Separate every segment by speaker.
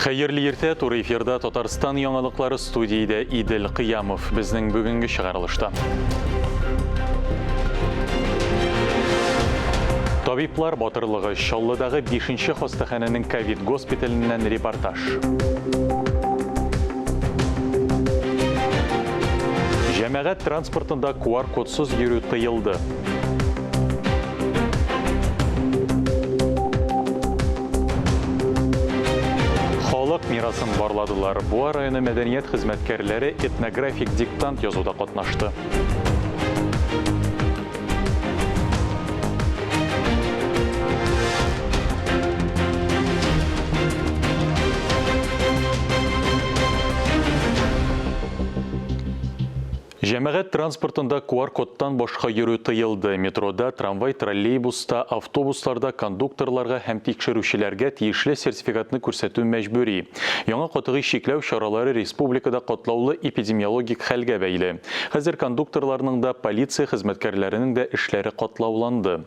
Speaker 1: Xeyirli erте Tur efirda Tatarstan яңалыклары студияда Идел Кыямов безнең бүгенге чыгарылышта. Табиблар батырлыгы Чаллыдагы 5-нче хастаханәнең ковид госпиталеннән репортаж. Җәмәгать транспортында QR-кодсыз йөрү тыелды. Халык мирасын барладылар. Буа районы мәдәният хезмәткәрләре этнографик диктант язуда катнашты. Җәмәгать транспортында QR-кодтан башка йөрү тыелды. Метрода, трамвай, троллейбуста, автобусларда кондукторларга һәм тикшерүчеләргә тиешле сертификатны күрсәтү мәҗбүри. Яңа катгый чикләү чаралары республикада катлаулы эпидемиологик хәлгә бәйле. Хәзер кондукторларның да, полиция хезмәткәрләренең дә эшләре катлауланды.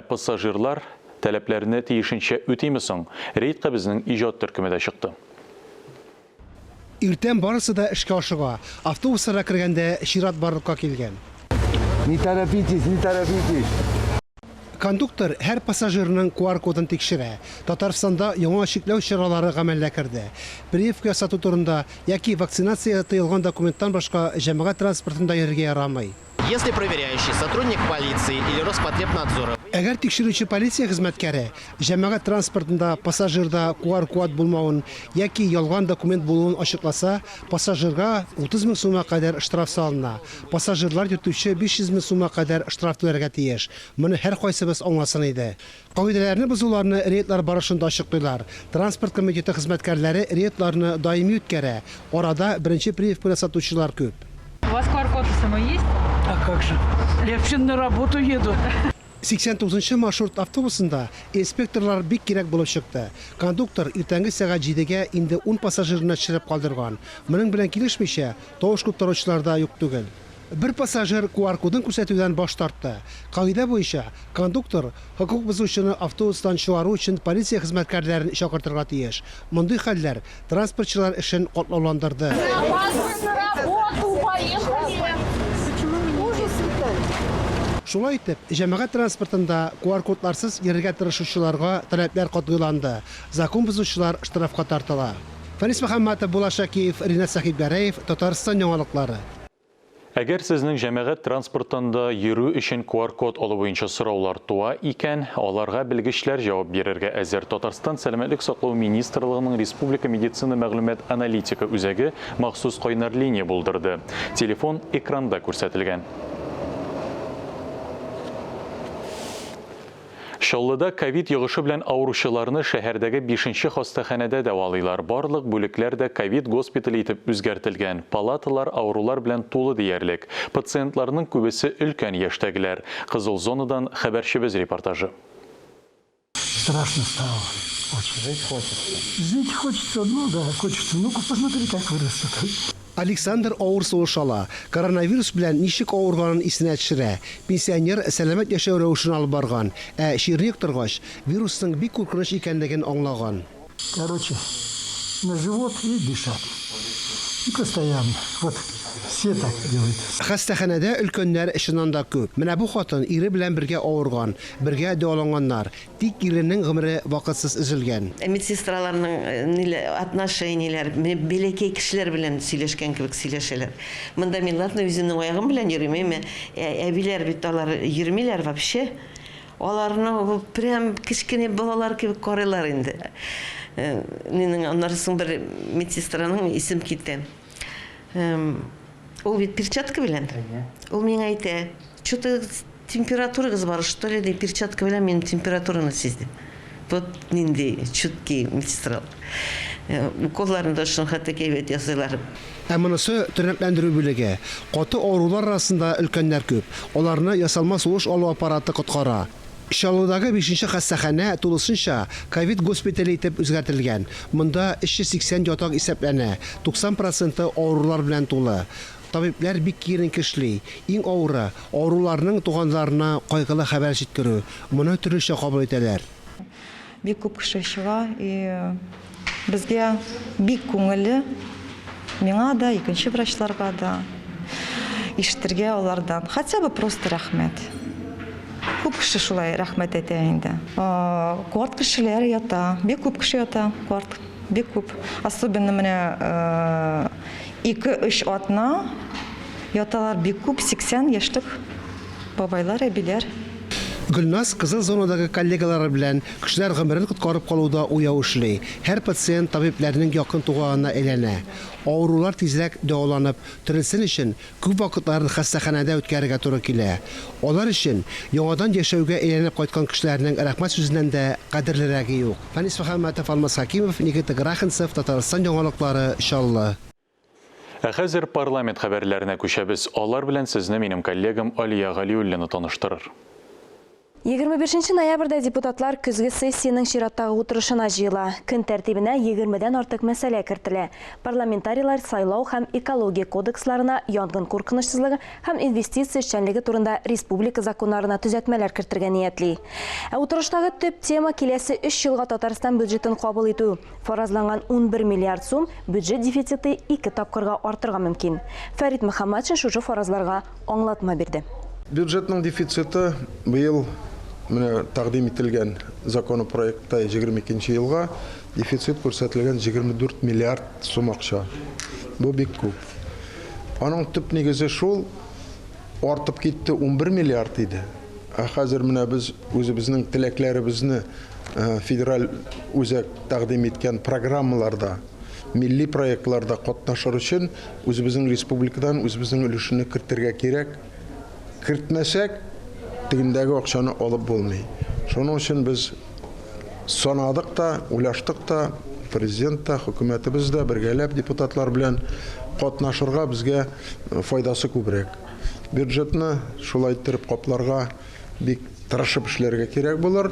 Speaker 1: Пассажирлар таләпләрне тиешенчә үтиме соң? Рейдка безнең иҗат төркеме дә чыкты.
Speaker 2: Иртән барысы да эшкә ашыга. Автобусларга кергәндә чират барлыкка килгән.
Speaker 3: Не торопитесь, не торопитесь.
Speaker 2: Кондуктор һәр пассажирның QR-кодын тикшерә. Татарстанда яңа чикләү чаралары гамәлгә керде. Прививка сату турында яки вакцинация тыелган документтан башка җәмәгать транспортында йөрергә ярамый.
Speaker 4: Если проверяющий сотрудник полиции или Роспотребнадзора.
Speaker 2: Әгәр тикшерүче полиция хезмәткәре җәмәгать транспортында пассажирда QR-код булмавын яки ялган документ булуын ачыкласа, пассажирга 30 000 сумга кадәр штраф салына. Пассажирлар йөртүче 500 000 сумга кадәр штраф түләргә тиеш. Моны һәр кайсыбыз аңласын иде. Кагыйдәләрне бозуларны рейдлар барышында ачыклыйлар. Транспорт комитеты хезмәткәрләре рейдларны даими үткәрә. Арада беренче прививка сатучылар күп.
Speaker 5: У вас QR-код самой есть?
Speaker 6: А как же? Я вообще на работу еду.
Speaker 2: 89-нчы маршрут автобусында инспекторлар бик кирәк булып чыкты. Кондуктор иртәнге сәгать 7-гә инде 10 пассажирны төшереп калдырган. Моның белән килешмичә, тавыш куптаручыларда юк түгел. Бер пассажир QR-кодын күрсәтүдән баш тартты. Кагыйдә буенча, кондуктор хокук бозучыны автобустан чыгару өчен полиция хезмәткәрләрен чакыртырга тиеш. Мондый хәлләр транспортчылар эшен катлауландырды. Шулай итеп, җәмәгать транспортында QR-кодларсыз йөрергә тырышучыларга таләпләр катгыйланды. Закон бозучылар штрафка тартыла. Фарис Мөхәммәтов, Булат Шакиев, Ринат Сахибгәрәев, Татарстан яңалыклары.
Speaker 1: Әгәр сезнең җәмәгать транспортында йөрү өчен QR-код алу буенча сораулар туа икән, аларга белгечләр җавап бирергә әзер. Татарстан сәламәтлек саклау министрлыгының республика медицина мәгълүмат аналитика үзәге махсус кайнар линия булдырды. Телефон экранда күрсәтелгән. Чаллыда ковид йогышы белән авыручыларны шәһәрдәге 5-нче хастаханәдә дәвалыйлар. Барлык бүлекләр дә ковид госпитале итеп үзгәртелгән. Палаталар авырулар белән тулы диярлек. Пациентларның күбесе өлкән яшьтәгеләр. Кызыл зонадан хәбәрчебез репортажы.
Speaker 6: Страшно стало. Очень. Жить хочется. Жить хочется, ну да, хочется. Ну-ка посмотри, как вырастут.
Speaker 2: Александр авыр сулыш ала. Коронавирус белән ничек авырганын исенә төшерә. Пенсионер сәламәт яшәү рәвешен алып барган. Ширрек торгач, вирусның бик куркыныч икәнлеген аңлаган.
Speaker 6: Короче, на живот и дышать. И постоянно. Вот все так делают.
Speaker 2: Хастаханәдә өлкәннәр эшеннән да күп. Менә бу хатын ире белән бергә авырган, бергә дәваланганнар. Тик иренең гомере вакытсыз өзелгән.
Speaker 7: Медсестраларның отношенияләр, бәләкәй кешеләр белән сөйләшкән кебек сөйләшәләр. Монда мин ладно үзенең аягым белән йөрим, әбиләр бит алар йөрмиләр вообще. Аларны прям кичкене балалар кебек карыйлар инде. Минең аннарсын бер медсестраның исем китте. Ул бит перчатка белән. Ул миңа әйтә, что-то температурагыз бар, что ли, перчатка белән мин температураны сиздем. Вот нинди чуткий медсестра. Уколларны да шуны хәтта кәйбәт ясыйлар.
Speaker 2: Монысы төрнәкләндерү бүлеге. Каты авырулар арасында өлкәннәр күп. Аларны ясалма сулыш алу аппараты коткара. Чаллыдагы 5-нче хастаханә тулысынча ковид госпитале итеп үзгәртелгән. Монда 380 ятак исәпләнә. 90% авырулар белән тулы. Табиблар бик киеренкешле. Иң авыры авыруларның туганнарына кайгылы хәбәр җиткерү. Моны төрлечә кабул итәләр.
Speaker 8: Бик күп кеше чыга и Безгә бик күңелле, миңа да, икенче врачларга да, ишетергә алардан. Хотя бы просто рәхмәт. Күп кеше шулай рәхмәт әйтә инде. Куарт кешеләр ята, бик күп кеше ята, куарт, бик күп. Особенно менә 2-3 атна яталар бик күп, 80 яшьлек бабайлар, әбиләр.
Speaker 2: Гөлназ кызыл зонадагы коллегалары белән кешеләр гомерен коткарып калуда уяу эшли. Һәр пациент табибларның якын туганына әйләнә. Авырулар тизрәк дәваланып, терелсен өчен күп вакытларын хастаханәдә үткәрергә туры килә. Алар өчен яңадан яшәүгә әйләнеп кайткан кешеләрнең рәхмәт сүзеннән дә кадерлерәге юк. Фанис Мөхәммәтов, Алмаз Хакимов, Никита Грахенцев, Татарстан яңалыклары, Шаллы.
Speaker 1: Ә хәзер парламент хәбәрләренә күчәбез. Алар белән сезне минем коллегам Алия Галиуллина таныштырыр.
Speaker 9: 21 ноябрьдә депутатлар көзге сессияның чираттагы утырышына җыела. Көн тәртибенә 20дән артык мәсьәлә кертелә. Парламентарийлар сайлау һәм экология кодексларына, янгын куркынычсызлыгы һәм инвестиция эшчәнлеге турында республика законнарына төзәтмәләр кертергә ниятли. Утырыштагы төп тема киләсе 3 елга Татарстан бюджетын кабул итү. Фаразланган 11 миллиард сум бюджет дефициты 2 тапкырга артырга мөмкин. Фәрит Мөхәммәтшин шушы фаразларга аңлатма бирде.
Speaker 10: Бюджетның дефициты быел тәкъдим ителгән законопроектта 22 елга дефицит күрсәтелгән 24 миллиард сум акча. Бу бик күп. Аның төп нигезе шул, артып китте 11 миллиард иде. Хәзер менә без үзебезнең теләкләребезне федераль үзәк тәкъдим иткән программаларда, милли проектларда катнашыр өчен үзебезнең республикадан үзебезнең өлешне кертергә кирәк. Кертмәсәк, тегендәге акчаны алып булмый. Шуның өчен без санадык та, уйлаштык та, президент та, хөкүмәтебез дә бергәләп депутатлар белән катнашырга безгә файдасы күбрәк. Бюджетны шулай иттереп капларга бик тырышып эшләргә кирәк булыр,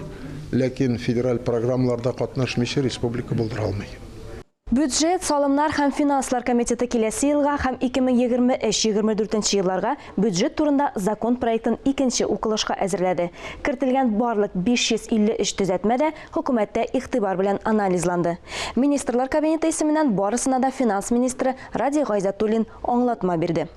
Speaker 10: ләкин федераль программаларда катнашмыйча республика булдыра алмый.
Speaker 9: Бюджет, салымнар һәм финанслар комитеты киләсе елга һәм 2023-24 елларга бюджет турында закон проектын икенче укылышка әзерләде. Кертелгән барлык 553 төзәтмә дә хөкүмәттә игътибар белән анализланды. Министрлар кабинеты исеменнән барысына да финанс министры Ради Гайзатуллин аңлатма бирде.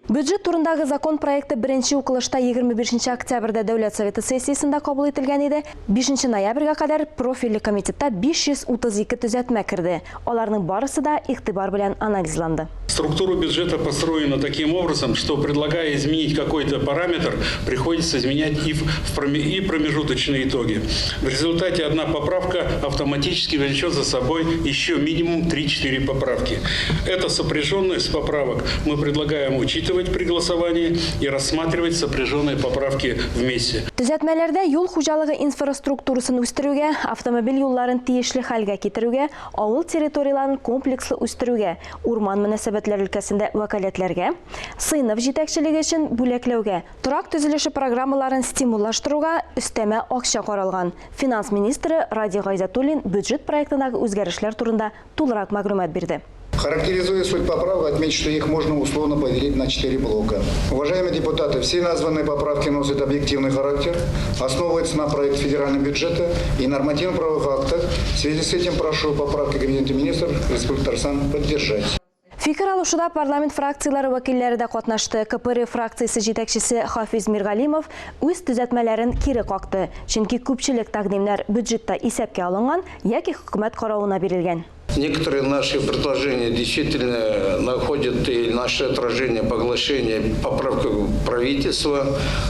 Speaker 9: Бюджет турындагы закон проекты беренче укылышта 25 октябрьдә Дәүләт Советы сессиясендә кабул ителгән иде. 5 ноябрьгә кадәр профильле комитетта 532 төзәтмә керде. Аларның барысы да игътибар белән анализланды.
Speaker 11: Структура бюджета построена таким образом, что, предлагая изменить какой-то параметр, приходится изменять и промежуточные итоги. В результате одна поправка автоматически влечет за собой еще минимум 3-4 поправки. Это сопряженность поправок мы предлагаем учитывать при голосовании и рассматривать сопряженные поправки вместе.
Speaker 9: Төзәтмәләрдә юл хуҗалыгы инфраструктурасын үстерүгә, автомобиль юлларын тиешле хәлгә китерүгә, авыл территорияларын комплекслы үстерүгә, урман мөнәсәбәтләре өлкәсендә вәкаләтләргә, сыйныф җитәкчелеге өчен бүләкләүгә, торак төзелеше программаларын стимуллаштыруга өстәмә акча каралган. Финанс министры Ради Гайзатуллин бюджет проектындагы үзгәрешләр турында тулырак мәгълүмат бирде.
Speaker 12: Характеризуя суть поправок, отмечу, что их можно условно поделить на 4 блока. Уважаемые депутаты, все названные поправки носят объективный характер, основываются на проекте федерального бюджета и нормативно-правовых актах. В связи с этим прошу поправки Кабинета министров Республики Татарстан поддержать.
Speaker 9: Фикер алышуда парламент фракциялары вәкилләре дә катнашты. КПР фракциясе җитәкчесе Хафиз Миргалимов үз төзәтмәләрен кире какты. Чөнки күпчелек тәкъдимнәр бюджетта исәпкә алынган яки хөкүмәт каравына бирелгән.
Speaker 13: Некоторые наши предложения действительно находят и наше отражение, поглощение, поправку правительства.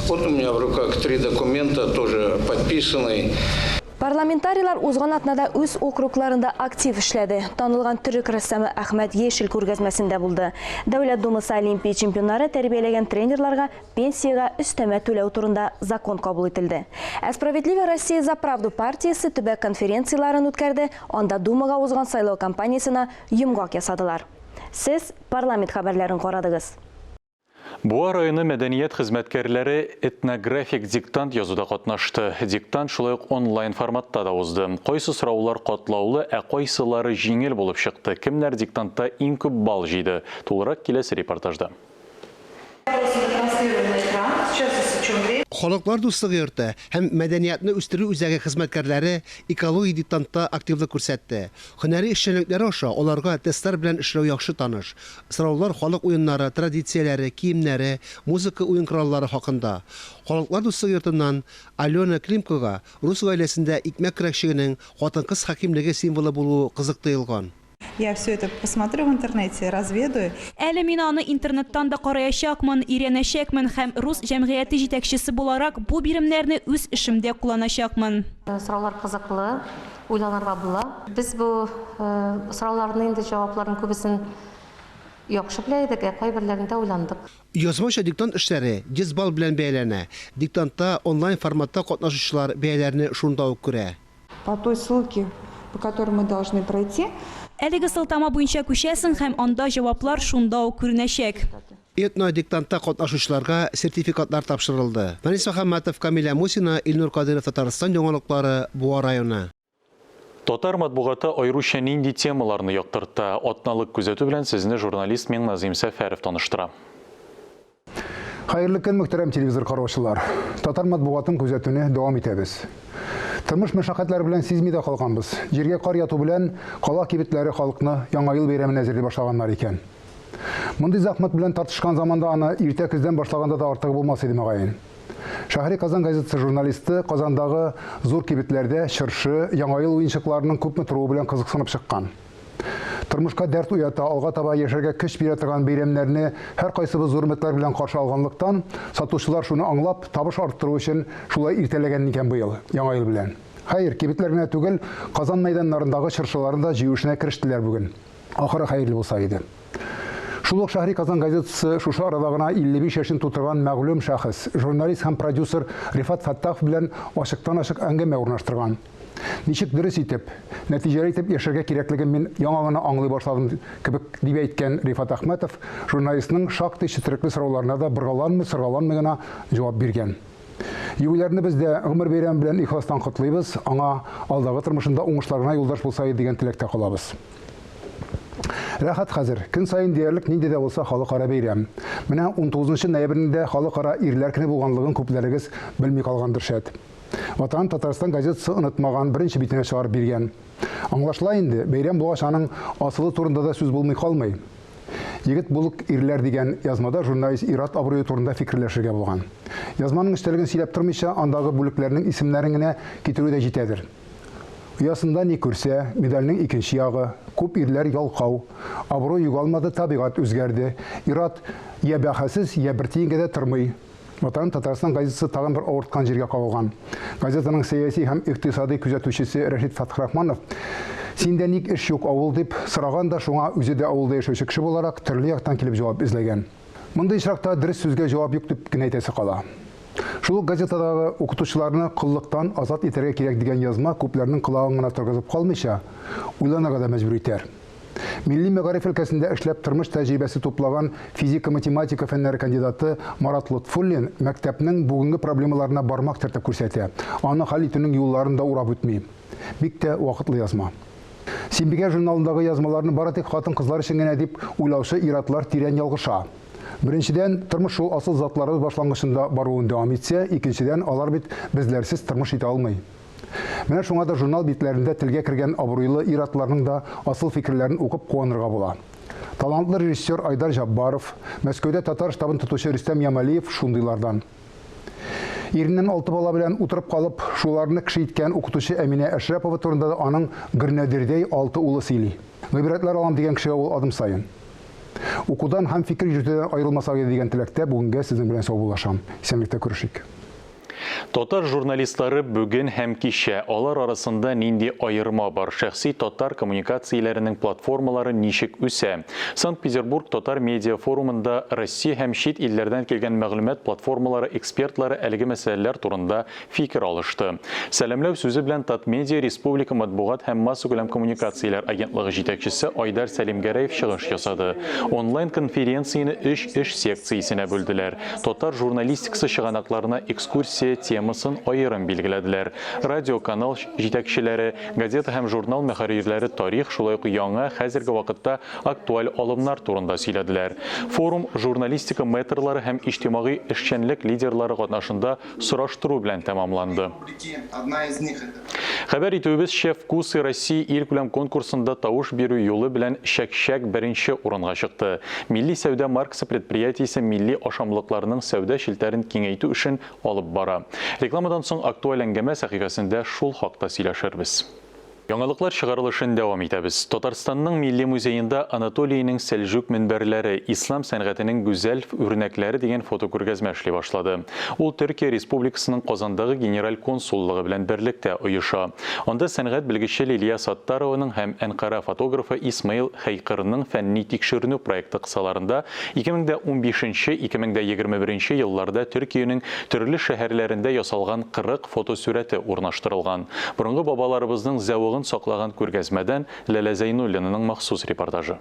Speaker 13: Вот у меня в руках 3 документа, тоже подписанные.
Speaker 9: Парламентарийлар узган атнада үз округларында актив эшләде. Танылган төрек рәссамы Әхмәт Ешил күргәзмәсендә булды. Дәүләт Думасы Олимпия чемпионнары тәрбияләгән тренерларга пенсияга өстәмә түләү турында закон кабул ителде. Справедливая Россия за правду партиясе төбәк конференцияларын үткәрде. Анда Думага узган сайлау кампаниясына йомгак ясадылар. Сез парламент хәбәрләрен карадыгыз.
Speaker 1: Буа районы мәдәният хезмәткәрләре этнографик диктант язуда катнашты. Диктант шулай ук онлайн форматта да узды. Кайсы сораулар катлаулы, ә кайсылары җиңел булып чыкты. Кемнәр диктантта иң күп балл җыйды? Тулырак киләсе репортажда.
Speaker 2: Халыклар дуслыгы йорты һәм мәдәниятне үстерү үзәге хезмәткәрләре экология диктантта активлык күрсәтте. Һөнәри эшчәнлекләре аша аларга тестлар белән эшләү яхшы таныш. Сораулар халык уеннары, традицияләре, киемнәре, музыка уен кораллары хакында. Халыклар дуслыгы йортыннан Алена Климкова рус гаиләсендә икмәк көрәкчегенең хатын-кыз хакимлеге символы булуы кызык тоелган.
Speaker 14: Я все это посмотрю в интернете, разведаю.
Speaker 15: Әле мин аны интернеттан да караячакмын, өйрәнәчәкмен һәм рус җәмгыяте җитәкчесе буларак бу биремнәрне үз эшемдә кулланачакмын.
Speaker 16: Сораулар кызыклы, уйланырга була. Без бу сорауларның инде җавапларын күбесен яхшы белә идек, кайберләрендә уйландык.
Speaker 2: Язмаша диктант эшләре 100 балл белән бәяләнә. Диктантта онлайн форматта катнашучылар бәяләрне шунда ук күрә.
Speaker 14: По той ссылке, по которой мы должны пройти,
Speaker 15: Әлеге сылтама буенча күчәсең һәм анда җаваплар шунда ук күренәчәк.
Speaker 2: Этно диктантта катнашучыларга сертификатлар тапшырылды. Фәнис Мөхәммәтов, Камилә Мусина, Илнур Кадыров, Татарстан яңалыклары, Буа районы.
Speaker 1: Татар матбугаты айруча нинди темаларны яктырта? Атналык күзәтү белән сезне журналист Миңназим Сәфәров таныштыра.
Speaker 17: Хайырлы көн, мөхтәрәм телевизор караучылар. Татар матбугатын күзәтүне дәвам итәбез. Тормыш мәшәкатьләре белән сизми дә калганбыз. Җиргә кар яту белән кала кибетләре халыкны яңа ел бәйрәменә әзерли башлаганнар икән. Мондый захмат белән тартышкан заманда аны иртә көздән башлаганда да артыгы булмас иде мәгәен. Шәһри Казан газетасы журналисты Казандагы зур кибетләрдә чыршы, яңа ел уенчыкларының күпме торуы белән кызыксынып чыккан. Тормышка дәрт уята, алга таба яшәргә көч бирә торган бәйрәмнәрне һәр кайсыбыз зур өметләр белән каршы алганлыктан, сатучылар шуны аңлап, табыш арттыру өчен шулай иртәләгән икән быел, яңа ел белән. Хәер, кибетләренә түгел, Казан мәйданнарындагы чыршыларында җыюшына керештеләр бүген. Ахыры хәерле булса иде. Шул ук Шәһри Казан газетасы шушы арада гына 55 яшен тутырган мәгълүм шәхес, журналист һәм продюсер Рифат Фаттахов белән ачыктан-ачык әңгәмә урнаштырган. Ничек дөрес итеп, нәтиҗәле итеп яшәргә кирәклеген мин яңа гына аңлый башладым кебек дип әйткән Рифат Әхмәтов журналистның шактый четерекле сорауларына да быргаланмый гына җавап биргән. Юбилярны без дә гомер бәйрәме белән ихластан котлыйбыз, аңа алдагы тормышында уңышларына юлдаш булса иде дигән теләктә калабыз. Рәхәт хәзер, көн сайын диярлек нинди дә булса халыкара бәйрәм. Менә 19 ноябрендә халыкара ирләр көне булганлыгын күпләрегез белми калгандыр шәт. Ватан Татарстан газетасы онытмаган беренче битенә чыгарып биргән. Аңлашыла инде, бәйрәм булгач аның асылы турында да сүз булмый калмый. Егет булык ирләр дигән язмада журналист Ират Абруев турында фикерләшергә булган. Язманың эчтәлеген сөйләп тормыйча, андагы бүлекләрнең исемнәрен генә китерү дә җитәдер. Уясында ни күрсә, медальнең икенче ягы, күп ирләр ялкау, абруй югалмады, табигать үзгәрде. Ират я бәхәсез, я бер тиенгә дә тормый. Ватан Татарстан газетасы тагын бер авырткан җиргә кагылган. Газетаның сәяси һәм икътисади күзәтүчесе Рәшит Фатхрахманов синдә ник эш юк авыл дип сораган да, шуңа үзе дә авылда яшәүче кеше буларак төрле яктан килеп җавап эзләгән. Мондый очракта дөрес сүзгә җавап юк дип кенә әйтәсе кала. Шул газетадагы укытучыларны кыллыктан азат итәргә кирәк дигән язма күпләрнең колагын гына торгызып калмыйча, уйланырга да мәҗбүр итәр. Милли мәгариф өлкәсендә эшләп тормыш тәҗрибәсе туплаган физика-математика фәннәре кандидаты Марат Лотфуллин мәктәпнең бүгенге проблемаларына бармак тертеп күрсәтә. Аны хәл итүнең юлларын да урап үтми. Бик тә вакытлы язма. Симбигә журналындагы язмаларны бары тик хатын-кызлар өчен генә дип уйлаучы иратлар тирән ялгыша. Беренчедән, тормыш шул асыл затларыбыз башлангычында баруын дәвам итсә, икенчедән, алар бит безләрсез тормыш итә алмый. Менә шуңа да журнал битләрендә телгә кергән абруйлы иратларның да асыл фикерләрен укып куанырга була. Талантлы режиссер Айдар Жаббаров, Мәскәүдә татар штабын тотучы Рөстәм Ямалиев шундыйлардан. Иреннән 6 бала белән утырып калып, шуларны кеше иткән укытучы Әминә Әшрәпова турында да аның Гөрнәдердәй 6 улы сөйли. Гыйбрәтләр алам дигән кешегә ул адым саен. Укудан һәм фикер йөртүдән аерылмасак дигән теләктә бүгенгә сезнең белән саубуллашам. Исәнлектә күрешик.
Speaker 1: Татар журналистлары бүген һәм кичә алар арасында нинди айырма бар? Шәхси татар коммуникацияләренең платформалары ничек үсә? Санкт-Петербург татар медиа форумында Россия һәм чит илләрдән килгән мәгълүмат платформалары экспертлары әлеге мәсьәләләр турында фикер алышты. Сәламләү сүзе белән Татмедиа Республика матбугат һәм масса күләм коммуникацияләр агентлыгы җитәкчесе Айдар Сәлимгәрәев чыгыш ясады. Онлайн конференцияны 3 эш секциясенә бүлделәр. Татар журналистикасы чыганакларына экскурсия, темасын айырым билгеләделәр. Радиоканал җитәкчеләре, газета һәм журнал мөхәррирләре тарих, шулай ук яңа хәзерге вакытта актуаль алымнар турында сөйләделәр. Форум журналистика метрлары һәм иҗтимагый эшчәнлек лидерлары катнашында сораштыру белән тәмамланды. Хәбәр итүебезчә, «Вкусы России» илкүләм конкурсында тавыш бирү юлы белән Шәкшәк беренче урынга чыкты. Милли сәүдә маркасы предприятиесе милли ашамлыкларның сәүдә шелтәрен киңәйтү өчен алып бара. Рекламадан соң актуаль әңгәмә сәхифәсендә шул хакта сөйләшербез. Яңалыклар чыгарылышын дәвам итәбез. Татарстанның Милли музейында Анатолийның Сәлҗүк минбәрләре, ислам сәнгатенең гүзәл үрнәкләре дигән фотокүргәзмә эшли башлады. Ул Төркия Республикасының Казандагы генераль консуллыгы белән берлектә оеша. Анда сәнгать белгече Лилия Саттарованың һәм Әнкара фотографы Исмаил Хайкырның фәнни тикшеренү проекты кысаларында 2015-2021 елларда Төркиянең төрле шәһәрләрендә ясалган 40 фотосурәте урнаштырылган. Борынгы бабаларыбызның зәвыгын саклаган күргәзмәдән Ләлә Зәйнуллинаның махсус репортажы.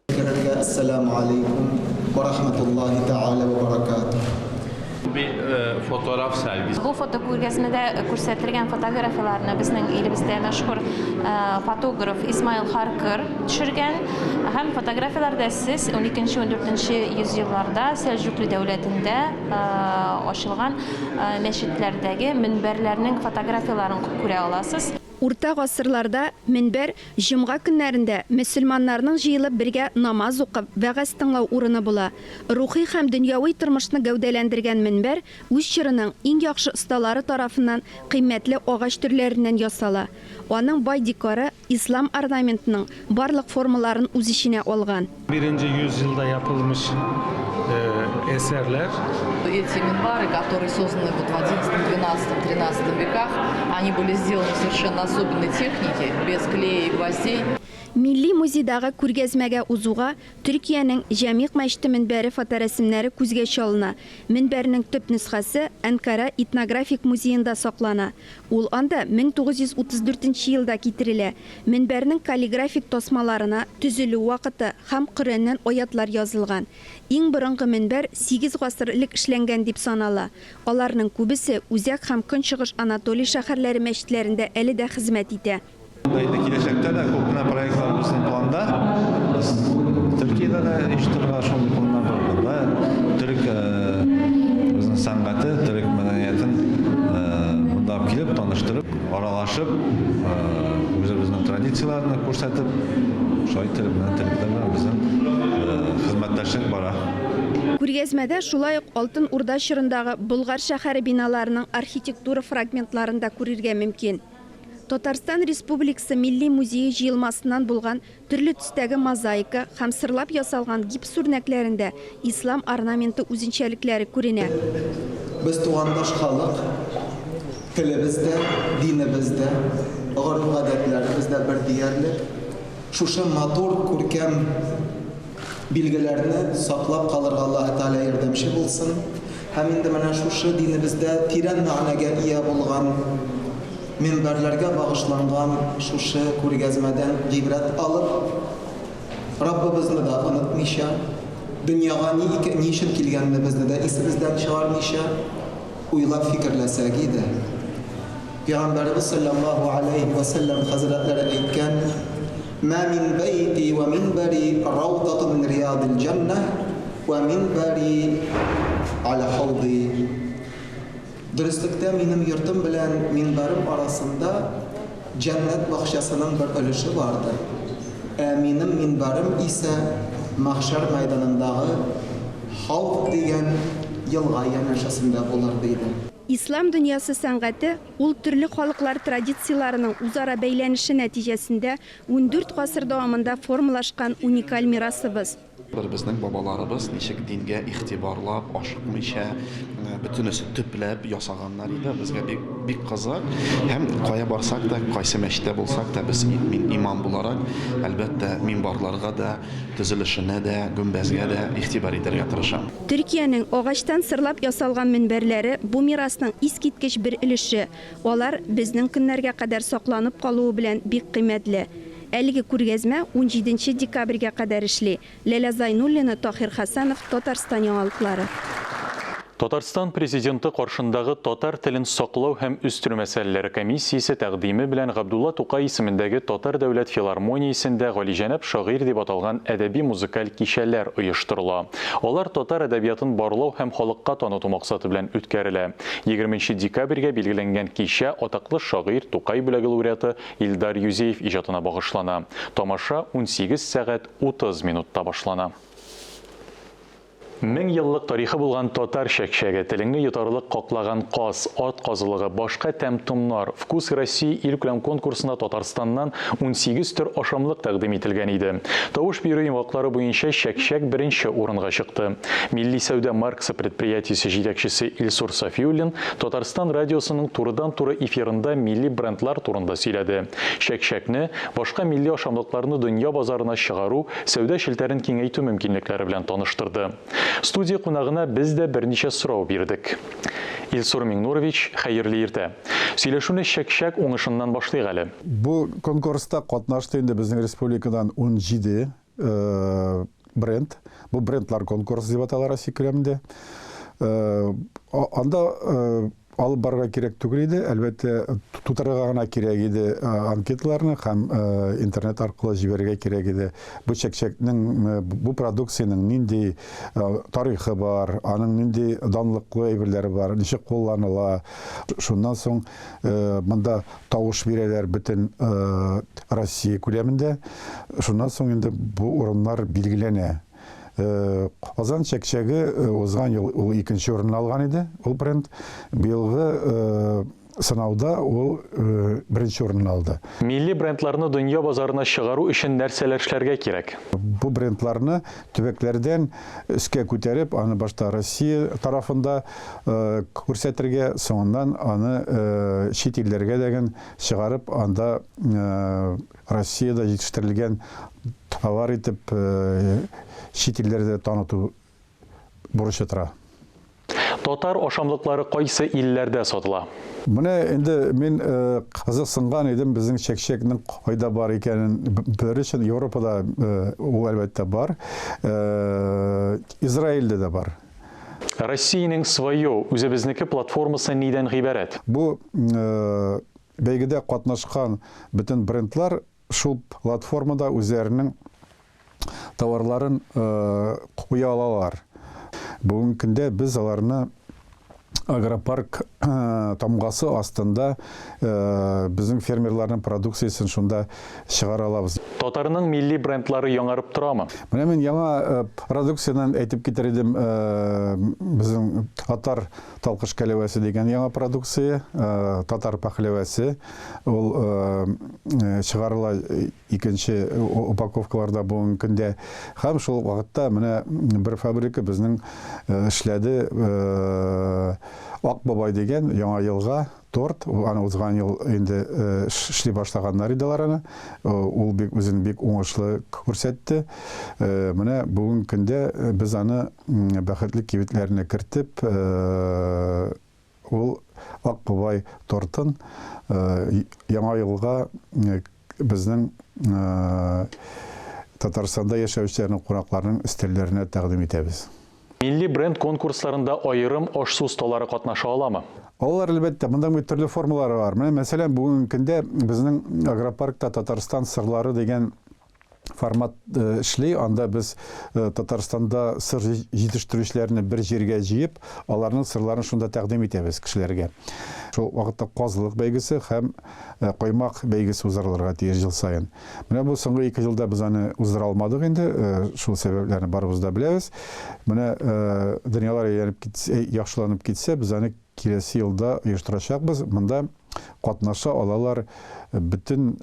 Speaker 18: Ассаламу алейкум ва рахматуллахи та'ала ва баракатуh.
Speaker 19: Fotoğraf sergisi.
Speaker 16: Bu fotokürgəzmədə göstərilən fotoqrafiyalarını bizning elimizdə məşhur fotograf İsmail Harkır düşürgən. Həm fotoqrafiyalarda siz 12-14 yüzyıllarda Səlcuqlu dövlətində açılған məşidlərdəki minbərlərinin fotoqrafiyalarını күрә аласыз.
Speaker 20: Урта гасырларда минбәр җомга көннәрендә мөселманнарның җыелып бергә намаз укып, вәгазь тыңлау урыны була. Рухи һәм дөньяви тормышны гәүдәләндергән минбәр үз чорының иң яхшы осталары тарафыннан кыйммәтле агач төрләреннән ясала. Аның бай декоры ислам орнаментының барлык формаларын үз içine алган.
Speaker 19: 1-ci yüzyılda yapılmış eserler.
Speaker 21: Эти минбары, которые созданы в 11, 12, 13 веках, они были сделаны в совершенно особенной технике, без клея и гвоздей.
Speaker 20: Милли музейдагы күргәзмәгә узуга Төркиянең Җәмигъ мәчете минбәре фоторәсемнәре күзгә чалына. Минбәрнең төп нөсхәсе Әнкара этнографик музеенда саклана. Ул анда 1934 елда китерелә. Минбәрнең каллиграфик тасмаларына төзелү вакыты һәм Коръәннән аятлар язылган. Иң борынгы минбәр 8 гасырлык эшләнгән дип санала. Аларның күбесе Үзәк һәм Көнчыгыш Анатолий шәһәрләре мәчетләрендә әле дә хезмәт итә.
Speaker 22: Киләчәктә дә күпме проектлар безнең планда. Төркиядә дә оештырылган шундый планнар бар. Төрек безнең сәнгате, төрек мәдәниятен монда килеп таныштырып, аралашып, үзебезнең традицияларны күрсәтеп, шулай теләкләр безнең хезмәттәшлек бара.
Speaker 20: Күргәзмәдә шулай ук Алтын Урда чорындагы Болгар шәһәре биналарының архитектура фрагментларын да күрергә мөмкин. Татарстан Республикасы Милли музее җыелмасыннан булган төрле төстәге мозаика һәм сырлап ясалган гипс үрнәкләрендә ислам орнаменты үзенчәлекләре күренә.
Speaker 18: Без тугандаш халык, телебездә, динебездә, гореф-гадәтләребездә бер диярлек. Шушы матур күркәм билгеләрне саклап калырга Аллаһ Тәгалә ярдәмче булсын. Һәм инде менә шушы динебездә тирән мәгънәгә ия булган минбәрләргә багышланган шушы күргәзмәдән гыйбрәт алып, Раббыбызны да онытмыйча, дөньяга ни өчен килгәнебезне дә исебездән чыгармыйча, уйлап фикерләсәк иде. Пәйгамбәрбез саллаллаһу алейхи ва саллям хәзрәтләре әйткән: "Ма мин бәйти ва минбәри раудатун мин риядил җаннah ва минбәри аля хауди." Дөрестлектә минем йортым белән минбәрем арасында җәннәт бакчасының бер өлеше бардыр. Минем минбәрем исә мәхшәр мәйданындагы Хауд дигән елга янәшәсендә булыр диде.
Speaker 20: Ислам дөньясы сәнгате ул төрле халыклар традицияларының үзара бәйләнеше нәтиҗәсендә 14 гасыр дәвамында формалашкан уникаль мирасыбыз.
Speaker 23: Безнең бабаларыбыз ничек дингә игътибарлап, ашыкмыйча, бөтенесе төпләп ясаганнар иде. Безгә бик кызык. Һәм кая барсак та, кайсы мәчеттә булсак та, без имам буларак, әлбәттә, минбарларга да, төзелешенә дә, гөмбәзгә дә игътибар итәргә тырышам.
Speaker 20: Төркиянең агачтан сырлап ясалган минбәрләре бу мирасның искиткеч бер өлеше. Алар безнең көннәргә кадәр сакланып калуы белән бик кыйммәтле. Әлеге күргәзмә 17 декабрьгә кадәр эшли. Ләлә Зайнуллина, Тахир Хәсәнов, Татарстан яңалыклары.
Speaker 1: Татарстан президенты каршындагы татар телен саклау һәм үстерү мәсьәләләре комиссиясе тәкъдиме белән Габдулла Тукай исемендәге Татар дәүләт филармониясендә Галиҗәнәп шагыйрь дип аталган әдәби-музыкаль кичәләр оештырыла. Алар татар әдәбиятын барлау һәм халыкка таныту максаты белән үткәрелә. 20 декабрьгә билгеләнгән кичә атаклы шагыйрь Тукай бүләге лауреаты Илдар Юзеев иҗатына багышлана. Тамаша 18 сәгать 30 минутта башлана. 1000 еллык тарихы булган татар шәкшәге, теленне йотарлык каклаган каз, ат казылыгы, башка тәм-томнар «Вкус России» илкүләм конкурсына Татарстаннан 18 төр ашамлык тәкъдим ителгән иде. Тавыш бирү йомгаклары буенча шәкшәк беренче урынга чыкты. Милли сәүдә маркасы предприятиесе җитәкчесе Илсур Сафиуллин Татарстан радиосының турыдан-туры эфирында милли брендлар турында сөйләде. Шәкшәкне, башка милли ашамлыкларны дөнья базарына чыгару, сәүдә шелтәрен киңәйтү мөмкинлекләре белән таныштырды. Студия кунагына без дә берничә сорау бирдек. Илсур Миңнурович, хәерле иртә. Сөйләшүне шәкшәк уңышыннан башлыйк әле.
Speaker 3: Бу конкурста катнашты инде безнең республикадан 17 бренд. Бу брендлар конкурсы дип атала Россия күләмендә. Анда алып барга кирәк түгел иде, әлбәттә тутырга гына кирәк иде анкеталарны һәм интернет аркылы җибәрергә кирәк иде. Бу шәкшәкнең, бу продукциянең нинди тарихы бар, аның нинди данлыклы әйберләре бар, ничек кулланыла. Шуннан соң монда тавыш бирәләр бөтен Россия күләмендә. Шуннан соң инде бу урыннар билгеләнә. Казан шәкшәге узган ел ул 2нче урынны алган иде, ул бренд. Быелгы сынауда ул 1нче урынны алды.
Speaker 1: Милли брендларны дөнья базарына чыгару өчен нәрсәләр эшләргә кирәк?
Speaker 3: Бу брендларны төбәкләрдән өскә күтәреп, аны башта Россия тарафында күрсәтергә, соңыннан аны чит илләргә дәген чыгарып, анда Россиядә җитештерелгән товар итеп чит илләрдә таныту бурычы тора.
Speaker 1: Татар ашамлыклары кайсы илләрдә сатыла?
Speaker 3: Менә инде мин кызыксынган идем безнең шәкшәкнең кайда бар икәнен бер өчен. Европада ул әлбәттә бар, Израильдә дә бар.
Speaker 1: Россиянең свое үзебезнеке платформасы нидән гыйбарәт?
Speaker 3: Бу бәйгедә катнашкан бөтен брендлар шул платформада үзләренең товарларын куя алалар. Бүгенге көндә без аларны агропарк тамгасы астында безнең фермерларның продукциясын шунда чыгара алабыз.
Speaker 1: Татарның милли брендлары яңарып торамы?
Speaker 3: Менә мин яңа продукциянан әйтеп китер идем, безнең татар талкыш кәләвәсе дигән яңа продукция, татар пәхләвәсе, ул чыгарыла 2нче упаковкаларда бүгенге көндә. Һәм шул вакытта менә бер фабрика безнең эшләде, Ак бабай дигән яңа елга торт, аны узган ел инде эшли башлаганнар иделәр аны. Ул бик үзен бик уңышлы күрсәтте. Менә бүгенге көндә без аны бәхетле кибетләренә кертеп, ул Ак бабай тортын яңа елга безнең Татарстанда яшәүчеләрнең кунакларның өстәлләренә тәкъдим итәбез.
Speaker 1: Милли бренд конкурсларында айрым аш-су осталары катнаша аламы?
Speaker 3: Алар әлбәттә, монда төрле формалары бар. Менә мәсәлән, бүгенге көндә безнең агропаркта Татарстан сырлары дигән формат эшли. Анда без Татарстанда сыр җитештерүчеләрне бер җиргә җыеп, аларның сырларын шунда тәкъдим итәбез кешеләргә. Шул вакытта казылык бәйгесе һәм каймак бәйгесе узарылырга тиеш ел сайын. Менә бу соңгы 2 елда без аны уздыра алмадык инде, шул сәбәпләрне барыбыз да беләбез. Менә дөньялар яхшыланып китсә, без аны киләсе елда оештырачакбыз. Монда катнаша алалар бөтен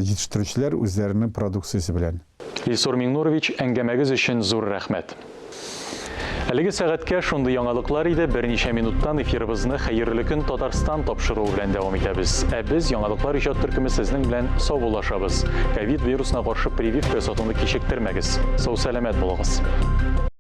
Speaker 3: җитештерүчеләр үзләренең продукциясе белән.
Speaker 1: Илсур Миңнурович, әңгәмәгез өчен зур рәхмәт. Әлеге сәгатькә шундый яңалыклар иде. Берничә минуттан эфирыбызны хәерле көн Татарстан тапшыру белән дәвам итәбез. Без яңалыклар иҗат төркеме сезнең белән саубуллашабыз. Ковид вирусына каршы прививка сатуны кичектермәгез. Сау сәламәт булыгыз.